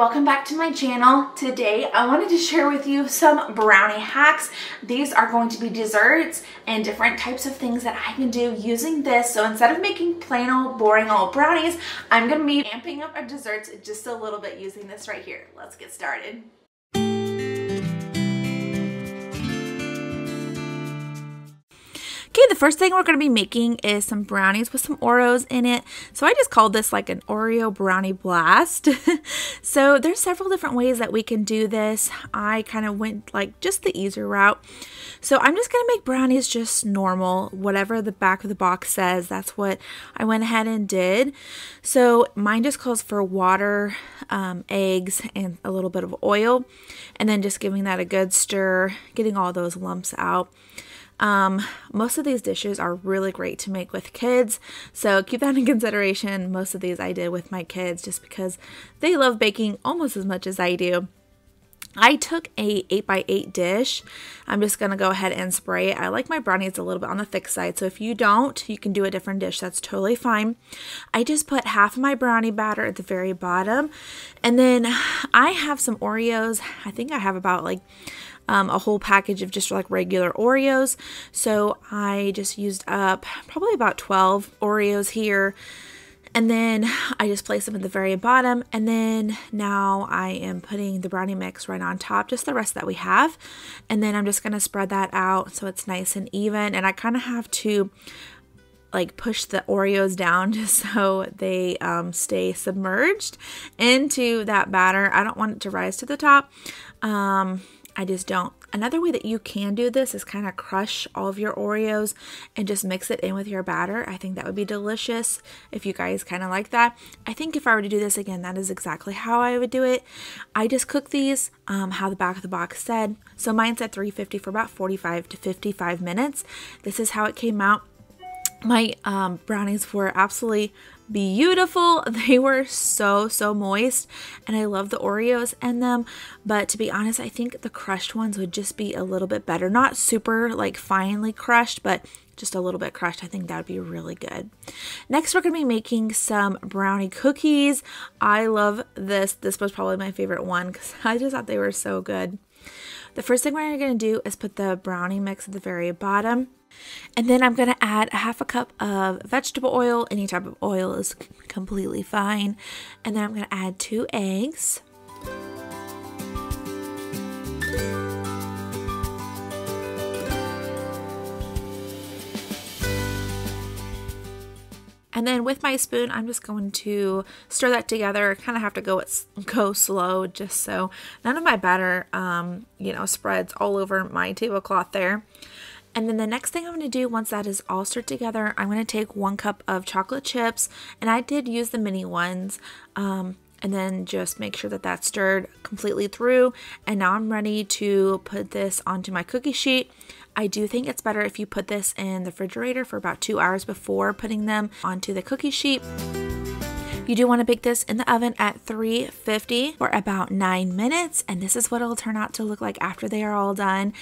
welcome back to my channel. Today I wanted to share with you some brownie hacks. These are going to be desserts and different types of things that I can do using this. So instead of making plain old boring old brownies, I'm going to be amping up our desserts just a little bit using this right here. Let's get started. Okay, the first thing we're going to be making is some brownies with some Oreos in it. So I just called this like an Oreo brownie blast. So there's several different ways that we can do this. I kind of went like just the easier route. So I'm just going to make brownies just normal, whatever the back of the box says. That's what I went ahead and did. So mine just calls for water, eggs, and a little bit of oil. And then just giving that a good stir, getting all those lumps out. Most of these dishes are really great to make with kids, so keep that in consideration. Most of these I did with my kids just because they love baking almost as much as I do. I took a 8x8 dish. I'm just going to go ahead and spray it. I like my brownies a little bit on the thick side, so if you don't, you can do a different dish. That's totally fine. I just put half of my brownie batter at the very bottom, and then I have some Oreos. I think I have about like a whole package of just like regular Oreos. So I just used up probably about 12 Oreos here. And then I just placed them at the very bottom. And then now I am putting the brownie mix right on top, just the rest that we have. And then I'm just going to spread that out so it's nice and even. And I kind of have to like push the Oreos down just so they stay submerged into that batter. I don't want it to rise to the top. I just don't. Another way that you can do this is kind of crush all of your Oreos and just mix it in with your batter. I think that would be delicious if you guys kind of like that. I think if I were to do this again, that is exactly how I would do it. I just cook these how the back of the box said. So mine said 350 for about 45 to 55 minutes. This is how it came out. My brownies were absolutely beautiful. They were so moist, and I love the Oreos in them, but to be honest, I think the crushed ones would just be a little bit better. Not super like finely crushed, but just a little bit crushed. I think that would be really good. Next, we're going to be making some brownie cookies. I love this. This was probably my favorite one because I just thought they were so good. The first thing we're going to do is put the brownie mix at the very bottom. And then I'm going to add a half a cup of vegetable oil. Any type of oil is completely fine. And then I'm going to add 2 eggs. And then with my spoon, I'm just going to stir that together. Kind of have to go slow just so none of my batter, spreads all over my tablecloth there. And then the next thing I'm going to do once that is all stirred together, I'm going to take 1 cup of chocolate chips. And I did use the mini ones. And then just make sure that that's stirred completely through. And now I'm ready to put this onto my cookie sheet. I do think it's better if you put this in the refrigerator for about 2 hours before putting them onto the cookie sheet. You do want to bake this in the oven at 350 for about 9 minutes, and this is what it'll turn out to look like after they are all done.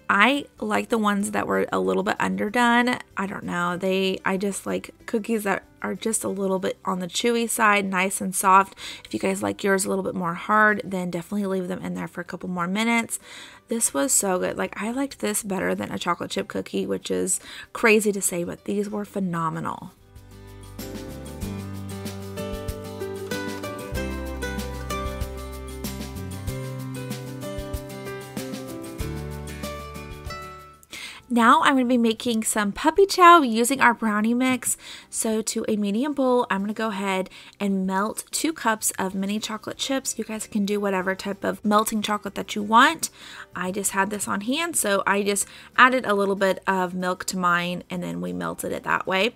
I like the ones that were a little bit underdone. I don't know. I just like cookies that are just a little bit on the chewy side, nice and soft. If you guys like yours a little bit more hard, then definitely leave them in there for a couple more minutes. This was so good. Like, I liked this better than a chocolate chip cookie, which is crazy to say, but these were phenomenal. Now I'm going to be making some puppy chow using our brownie mix. So to a medium bowl, I'm going to go ahead and melt 2 cups of mini chocolate chips. You guys can do whatever type of melting chocolate that you want. I just had this on hand, so I just added a little bit of milk to mine, and then we melted it that way.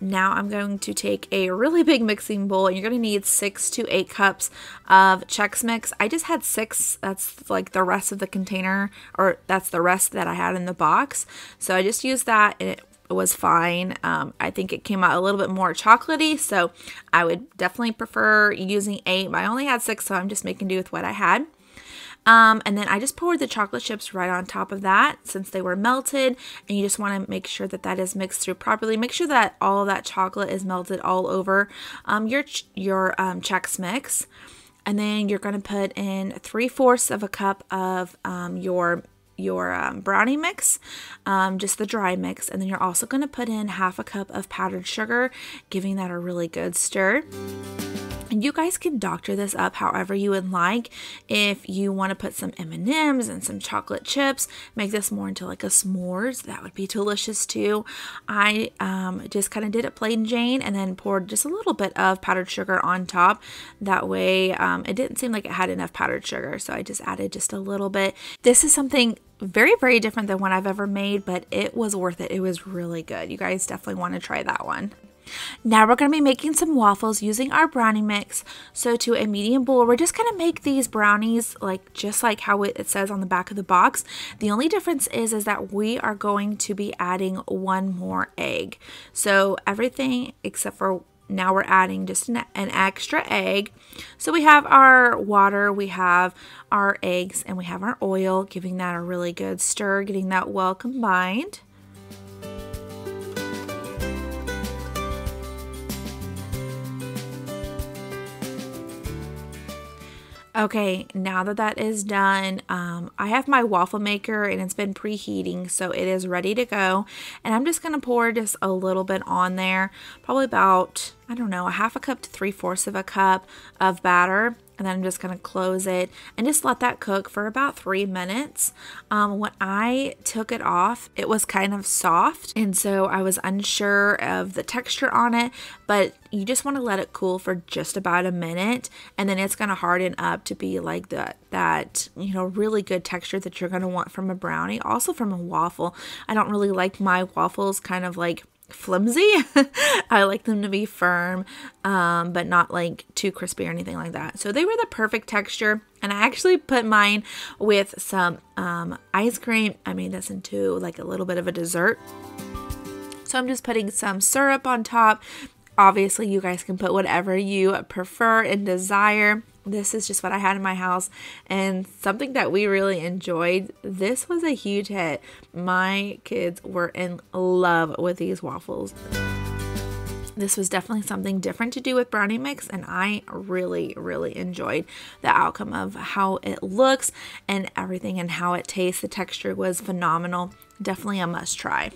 Now I'm going to take a really big mixing bowl, and you're going to need 6 to 8 cups of Chex Mix. I just had 6. That's like the rest of the container, or that's the rest that I had in the box. So I just used that, and it was fine. I think it came out a little bit more chocolatey, so I would definitely prefer using 8, but I only had 6, so I'm just making do with what I had. And then I just poured the chocolate chips right on top of that since they were melted, and you just want to make sure that that is mixed through properly. Make sure that all of that chocolate is melted all over your Chex Mix. And then you're going to put in 3/4 of a cup of your brownie mix, just the dry mix. And then you're also going to put in 1/2 cup of powdered sugar, giving that a really good stir. And you guys can doctor this up however you would like. If you want to put some M&Ms and some chocolate chips, make this more into like a s'mores, that would be delicious too. I just kind of did it plain Jane and then poured just a little bit of powdered sugar on top. That way it didn't seem like it had enough powdered sugar, so I just added just a little bit. This is something very, very different than what I've ever made, but it was worth it. It was really good. You guys definitely want to try that one. Now we're going to be making some waffles using our brownie mix. So to a medium bowl, we're just going to make these brownies just like how it says on the back of the box. The only difference is that we are going to be adding 1 more egg. So everything except for now we're adding just an extra egg. So we have our water, we have our eggs, and we have our oil, giving that a really good stir, getting that well combined. Okay, now that that is done, I have my waffle maker and it's been preheating, so it is ready to go. And I'm just going to pour just a little bit on there, probably about, I don't know, 1/2 cup to 3/4 of a cup of batter. And then I'm just going to close it and just let that cook for about 3 minutes. When I took it off, it was kind of soft, and so I was unsure of the texture on it, but you just want to let it cool for just about a minute, and then it's going to harden up to be like that really good texture that you're going to want from a brownie, also from a waffle. I don't really like my waffles kind of like flimsy. I like them to be firm, but not like too crispy or anything like that. So they were the perfect texture, and I actually put mine with some ice cream. I made this into like a little bit of a dessert. So I'm just putting some syrup on top. Obviously, you guys can put whatever you prefer and desire. This is just what I had in my house and something that we really enjoyed. This was a huge hit. My kids were in love with these waffles. This was definitely something different to do with brownie mix, and I really, really enjoyed the outcome of how it looks and everything and how it tastes. The texture was phenomenal. Definitely a must try.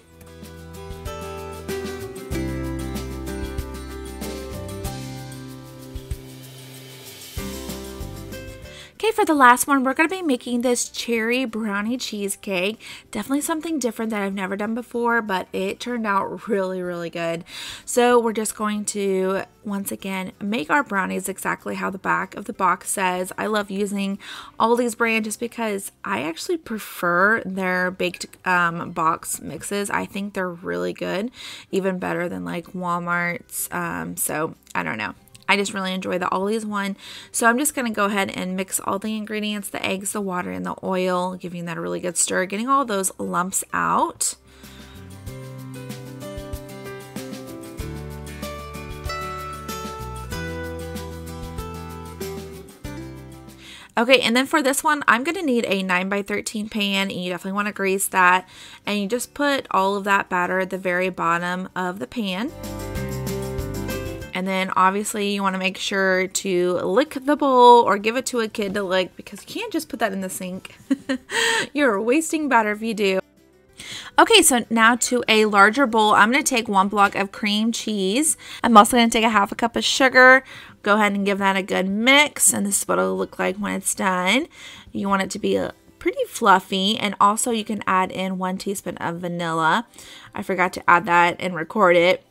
Okay, for the last one, we're going to be making this cherry brownie cheesecake. Definitely something different that I've never done before, but it turned out really, really good. So we're just going to, once again, make our brownies exactly how the back of the box says. I love using all these brands just because I actually prefer their baked box mixes. I think they're really good, even better than like Walmart's. So I don't know. I just really enjoy the Ollie's one. So I'm just going to go ahead and mix all the ingredients, the eggs, the water, and the oil, giving that a really good stir, getting all those lumps out. Okay, and then for this one, I'm going to need a 9x13 pan, and you definitely want to grease that. And you just put all of that batter at the very bottom of the pan. And then obviously you want to make sure to lick the bowl or give it to a kid to lick, because you can't just put that in the sink. You're wasting batter if you do. Okay, so now to a larger bowl, I'm going to take 1 block of cream cheese. I'm also going to take a 1/2 cup of sugar. Go ahead and give that a good mix, and this is what it'll look like when it's done. You want it to be pretty fluffy, and also you can add in 1 teaspoon of vanilla. I forgot to add that and record it.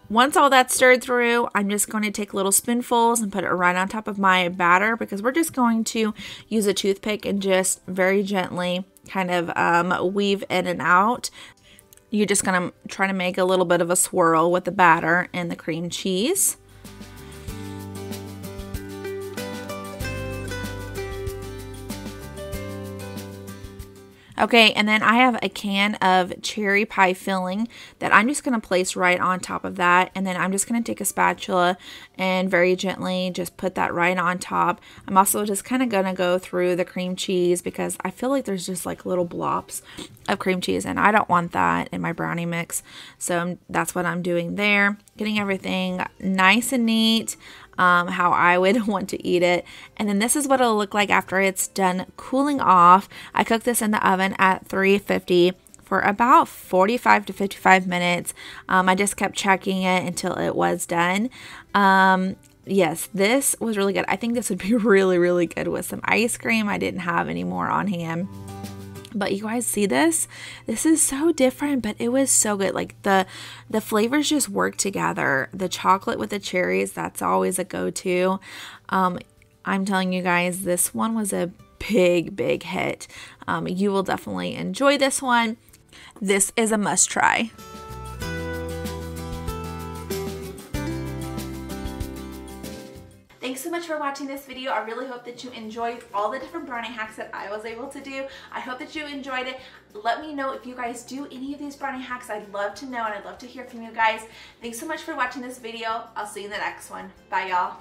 Once all that's stirred through, I'm just going to take little spoonfuls and put it right on top of my batter, because we're just going to use a toothpick and just very gently kind of weave in and out. You're just going to try to make a little bit of a swirl with the batter and the cream cheese. Okay, and then I have a can of cherry pie filling that I'm just going to place right on top of that. And then I'm just going to take a spatula and very gently just put that right on top. I'm also just kind of going to go through the cream cheese because I feel like there's just like little blobs of cream cheese and I don't want that in my brownie mix. So that's what I'm doing there. Getting everything nice and neat. How I would want to eat it. And then this is what it'll look like after it's done cooling off. I cooked this in the oven at 350 for about 45 to 55 minutes. I just kept checking it until it was done. Yes, this was really good. I think this would be really, really good with some ice cream. I didn't have any more on hand. But you guys see this? This is so different, but it was so good. Like the flavors just work together. The chocolate with the cherries, that's always a go-to. I'm telling you guys, this one was a big, big hit. You will definitely enjoy this one. This is a must try. Thanks so much for watching this video. I really hope that you enjoyed all the different brownie hacks that I was able to do. I hope that you enjoyed it. Let me know if you guys do any of these brownie hacks. I'd love to know and I'd love to hear from you guys. Thanks so much for watching this video. I'll see you in the next one. Bye, y'all.